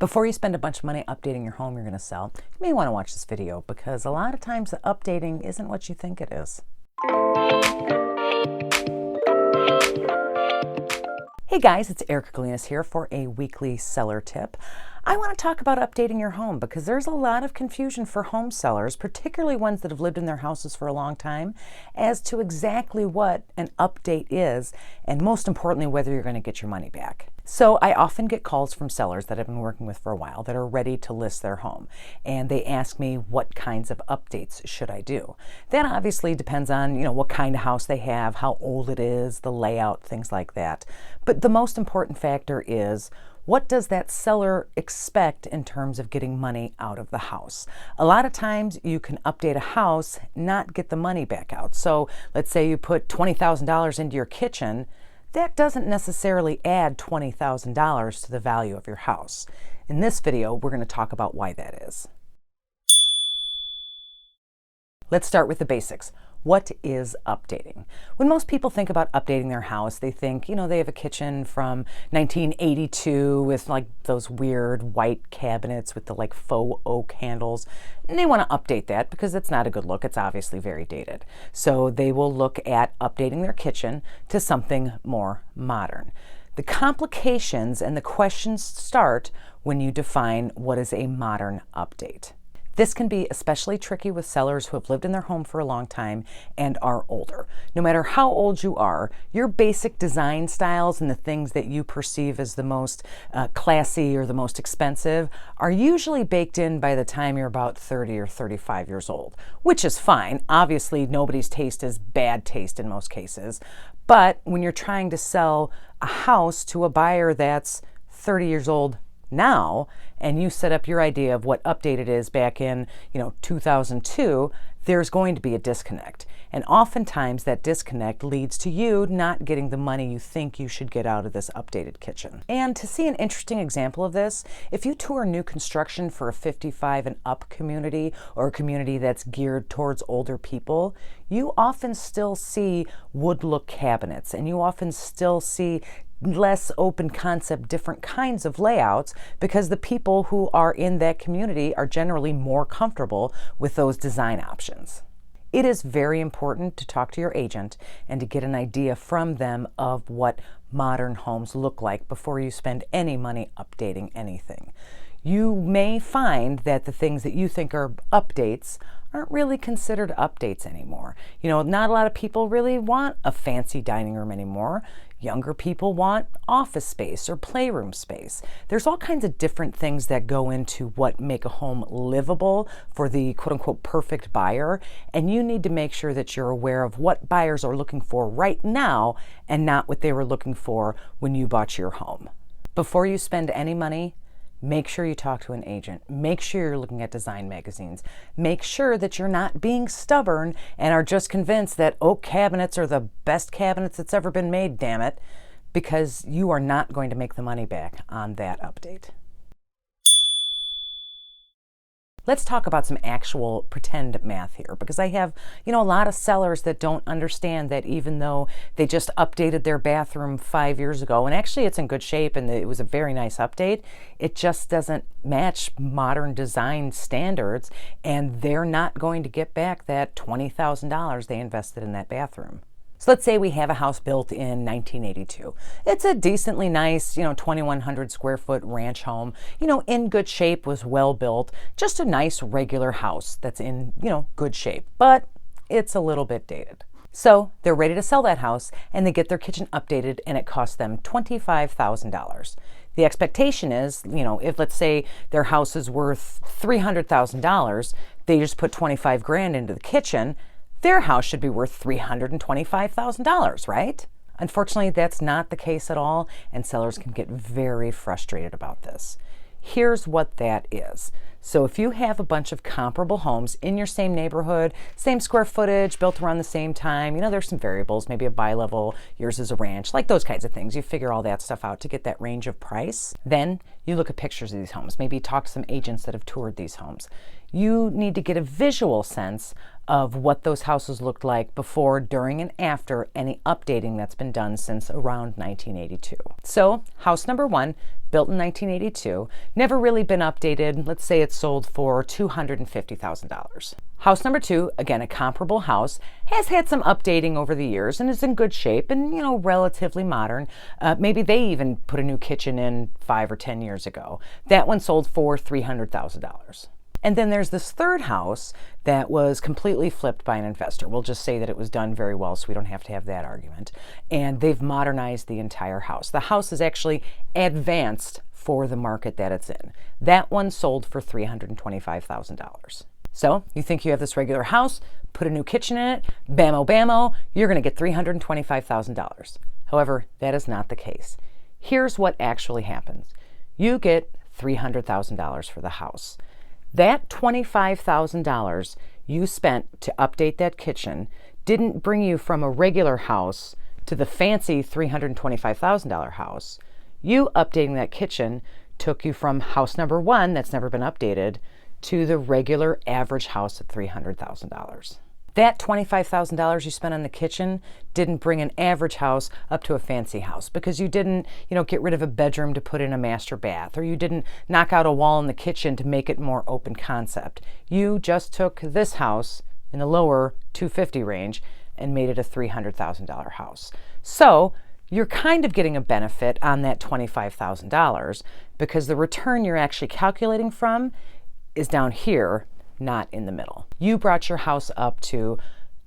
Before you spend a bunch of money updating your home you're going to sell, you may want to watch this video because a lot of times the updating isn't what you think it is. Hey guys, it's Erica Galinas here for a weekly seller tip. I want to talk about updating your home because there's a lot of confusion for home sellers, particularly ones that have lived in their houses for a long time, as to exactly what an update is and most importantly whether you're going to get your money back. So I often get calls from sellers that I've been working with for a while that are ready to list their home, and they ask me what kinds of updates should I do. That obviously depends on, what kind of house they have, how old it is, the layout, things like that. But the most important factor is, what does that seller expect in terms of getting money out of the house? A lot of times you can update a house, not get the money back out. So let's say you put $20,000 into your kitchen. That doesn't necessarily add $20,000 to the value of your house. In this video, we're going to talk about why that is. Let's start with the basics. What is updating? When most people think about updating their house, they think, they have a kitchen from 1982 with like those weird white cabinets with the like faux oak handles. And they want to update that because it's not a good look. It's obviously very dated. So they will look at updating their kitchen to something more modern. The complications and the questions start when you define what is a modern update. This can be especially tricky with sellers who have lived in their home for a long time and are older. No matter how old you are, your basic design styles and the things that you perceive as the most classy or the most expensive are usually baked in by the time you're about 30 or 35 years old, which is fine. Obviously, nobody's taste is bad taste in most cases. But when you're trying to sell a house to a buyer that's 30 years old now, and you set up your idea of what updated is back in 2002, there's going to be a disconnect. And oftentimes that disconnect leads to you not getting the money you think you should get out of this updated kitchen. And to see an interesting example of this, if you tour new construction for a 55 and up community or a community that's geared towards older people, you often still see wood look cabinets, and you often still see less open concept, different kinds of layouts, because the people who are in that community are generally more comfortable with those design options. It is very important to talk to your agent and to get an idea from them of what modern homes look like before you spend any money updating anything. You may find that the things that you think are updates aren't really considered updates anymore. Not a lot of people really want a fancy dining room anymore. Younger people want office space or playroom space. There's all kinds of different things that go into what make a home livable for the quote-unquote perfect buyer, and you need to make sure that you're aware of what buyers are looking for right now and not what they were looking for when you bought your home. Before you spend any money, make sure you talk to an agent. Make sure you're looking at design magazines. Make sure that you're not being stubborn and are just convinced that oak cabinets are the best cabinets that's ever been made, damn it, because you are not going to make the money back on that update. Let's talk about some actual pretend math here, because I have, a lot of sellers that don't understand that even though they just updated their bathroom 5 years ago, and actually it's in good shape and it was a very nice update, it just doesn't match modern design standards, and they're not going to get back that $20,000 they invested in that bathroom. So let's say we have a house built in 1982. It's a decently nice, 2,100 square foot ranch home, in good shape, was well built, just a nice regular house that's in, good shape, but it's a little bit dated. So they're ready to sell that house and they get their kitchen updated and it costs them $25,000. The expectation is, if let's say their house is worth $300,000, they just put 25 grand into the kitchen, their house should be worth $325,000, right? Unfortunately, that's not the case at all, and sellers can get very frustrated about this. Here's what that is. So if you have a bunch of comparable homes in your same neighborhood, same square footage, built around the same time, there's some variables, maybe a bi-level, yours is a ranch, like those kinds of things. You figure all that stuff out to get that range of price. Then you look at pictures of these homes, maybe talk to some agents that have toured these homes. You need to get a visual sense of what those houses looked like before, during, and after any updating that's been done since around 1982. So house number 1, built in 1982, never really been updated. Let's say it's sold for $250,000. House number 2, again, a comparable house, has had some updating over the years and is in good shape and, relatively modern. Maybe they even put a new kitchen in 5 or 10 years ago. That one sold for $300,000. And then there's this third house that was completely flipped by an investor. We'll just say that it was done very well, so we don't have to have that argument. And they've modernized the entire house. The house is actually advanced for the market that it's in. That one sold for $325,000. So you think you have this regular house, put a new kitchen in it, bammo bammo, you're going to get $325,000. However, that is not the case. Here's what actually happens. You get $300,000 for the house. That $25,000 you spent to update that kitchen didn't bring you from a regular house to the fancy $325,000 house. You updating that kitchen took you from house number 1 that's never been updated to the regular average house at $300,000. That $25,000 you spent on the kitchen didn't bring an average house up to a fancy house because you didn't, get rid of a bedroom to put in a master bath, or you didn't knock out a wall in the kitchen to make it more open concept. You just took this house in the lower $250,000 range and made it a $300,000 house. So you're kind of getting a benefit on that $25,000 because the return you're actually calculating from is down here, not in the middle. You brought your house up to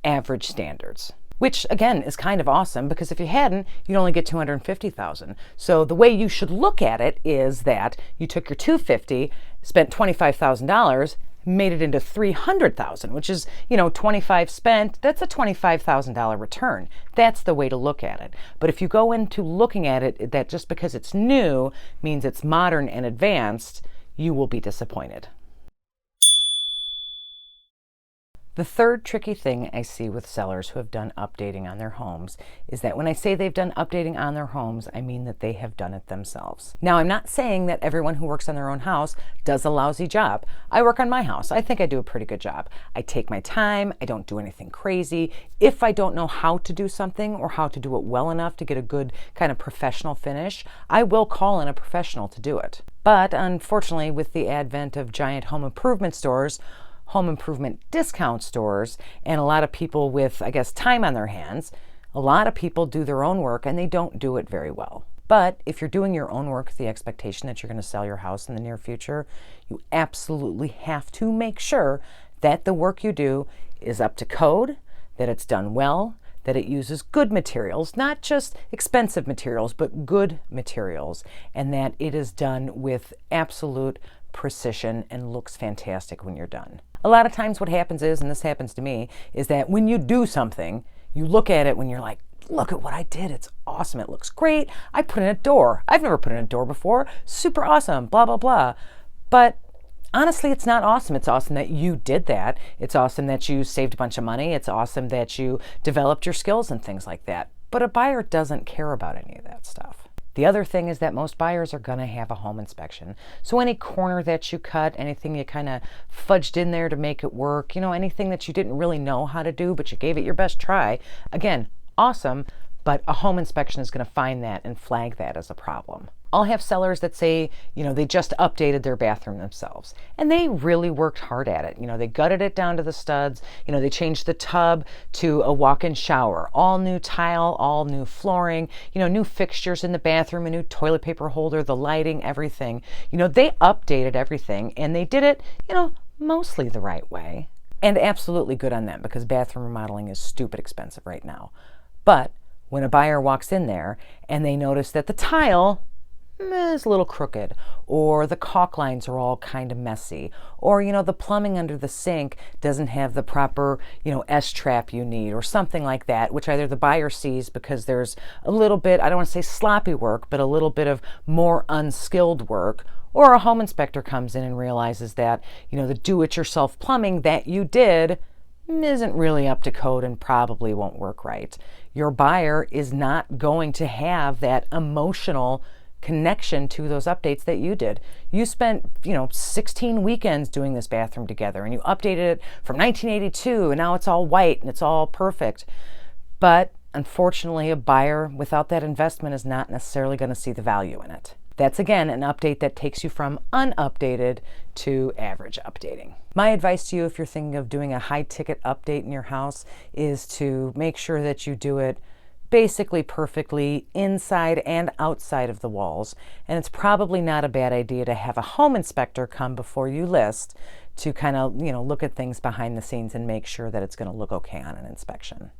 average standards, which again is kind of awesome because if you hadn't, you'd only get $250,000. So the way you should look at it is that you took your $250,000, spent $25,000, made it into $300,000, which is, $25,000 spent, that's a $25,000 return. That's the way to look at it. But if you go into looking at it that just because it's new means it's modern and advanced, you will be disappointed. The third tricky thing I see with sellers who have done updating on their homes is that when I say they've done updating on their homes, I mean that they have done it themselves. Now, I'm not saying that everyone who works on their own house does a lousy job. I work on my house. I think I do a pretty good job. I take my time. I don't do anything crazy. If I don't know how to do something or how to do it well enough to get a good kind of professional finish, I will call in a professional to do it. But unfortunately, with the advent of giant home improvement stores, home improvement discount stores, and a lot of people with, time on their hands, a lot of people do their own work and they don't do it very well. But if you're doing your own work with the expectation that you're going to sell your house in the near future, you absolutely have to make sure that the work you do is up to code, that it's done well, that it uses good materials, not just expensive materials, but good materials, and that it is done with absolute precision and looks fantastic when you're done. A lot of times what happens is, and this happens to me, is that when you do something, you look at it when you're like, look at what I did. It's awesome. It looks great. I put in a door. I've never put in a door before. Super awesome, blah, blah, blah. But honestly, it's not awesome. It's awesome that you did that. It's awesome that you saved a bunch of money. It's awesome that you developed your skills and things like that. But a buyer doesn't care about any of that stuff. The other thing is that most buyers are going to have a home inspection. So any corner that you cut, anything you kind of fudged in there to make it work, anything that you didn't really know how to do, but you gave it your best try, again, awesome, but a home inspection is going to find that and flag that as a problem. I'll have sellers that say, they just updated their bathroom themselves, and they really worked hard at it. They gutted it down to the studs. They changed the tub to a walk-in shower, all new tile, all new flooring, new fixtures in the bathroom, a new toilet paper holder, the lighting, everything. They updated everything, and they did it, mostly the right way. And absolutely good on them, because bathroom remodeling is stupid expensive right now. But when a buyer walks in there and they notice that the tile is a little crooked, or the caulk lines are all kind of messy, or the plumbing under the sink doesn't have the proper S-trap you need, or something like that, which either the buyer sees because there's a little bit, I don't want to say sloppy work, but a little bit of more unskilled work, Or a home inspector comes in and realizes that, the do-it-yourself plumbing that you did isn't really up to code and probably won't work right. Your buyer is not going to have that emotional connection to those updates that you did. You spent, 16 weekends doing this bathroom together, and you updated it from 1982, and now it's all white and it's all perfect. But unfortunately, a buyer without that investment is not necessarily going to see the value in it. That's, again, an update that takes you from unupdated to average updating. My advice to you, if you're thinking of doing a high-ticket update in your house, is to make sure that you do it basically perfectly inside and outside of the walls. And it's probably not a bad idea to have a home inspector come before you list to kind of, look at things behind the scenes and make sure that it's going to look okay on an inspection.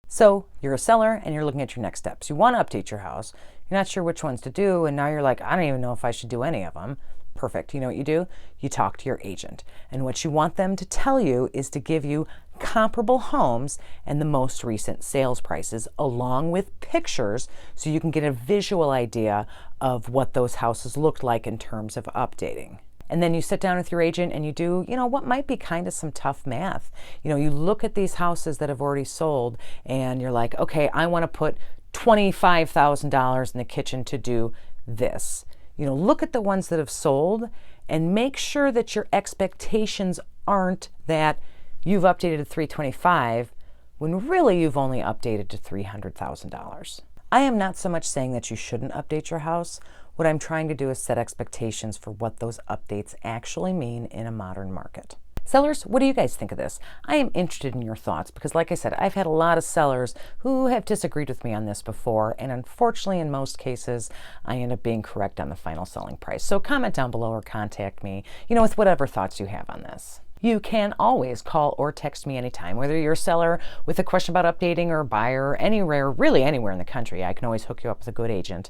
So you're a seller and you're looking at your next steps. You want to update your house. You're not sure which ones to do, and now you're like, I don't even know if I should do any of them. Perfect. You know what you do? You talk to your agent. And what you want them to tell you is to give you comparable homes and the most recent sales prices along with pictures so you can get a visual idea of what those houses looked like in terms of updating. And then you sit down with your agent and you do, what might be kind of some tough math. You look at these houses that have already sold and you're like, okay, I want to put $25,000 in the kitchen to do this. Look at the ones that have sold and make sure that your expectations aren't that you've updated to $325 when really you've only updated to $300,000. I am not so much saying that you shouldn't update your house. What I'm trying to do is set expectations for what those updates actually mean in a modern market. Sellers, what do you guys think of this? I am interested in your thoughts because, like I said, I've had a lot of sellers who have disagreed with me on this before, and unfortunately, in most cases, I end up being correct on the final selling price. So comment down below or contact me, with whatever thoughts you have on this. You can always call or text me anytime, whether you're a seller with a question about updating or a buyer, really anywhere in the country. I can always hook you up with a good agent.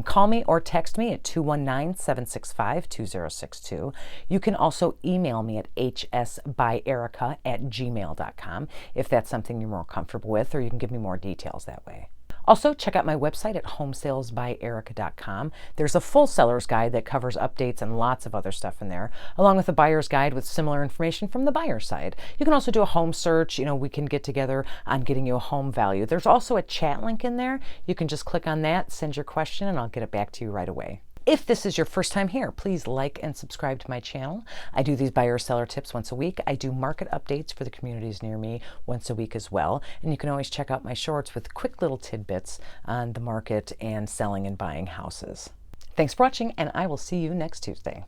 Call me or text me at 219-765-2062. You can also email me at hsbyerica@gmail.com if that's something you're more comfortable with, or you can give me more details that way. Also, check out my website at homesalesbyerica.com. There's a full seller's guide that covers updates and lots of other stuff in there, along with a buyer's guide with similar information from the buyer's side. You can also do a home search. We can get together on getting you a home value. There's also a chat link in there. You can just click on that, send your question, and I'll get it back to you right away. If this is your first time here, please like and subscribe to my channel. I do these buyer seller tips once a week. I do market updates for the communities near me once a week as well. And you can always check out my shorts with quick little tidbits on the market and selling and buying houses. Thanks for watching, and I will see you next Tuesday.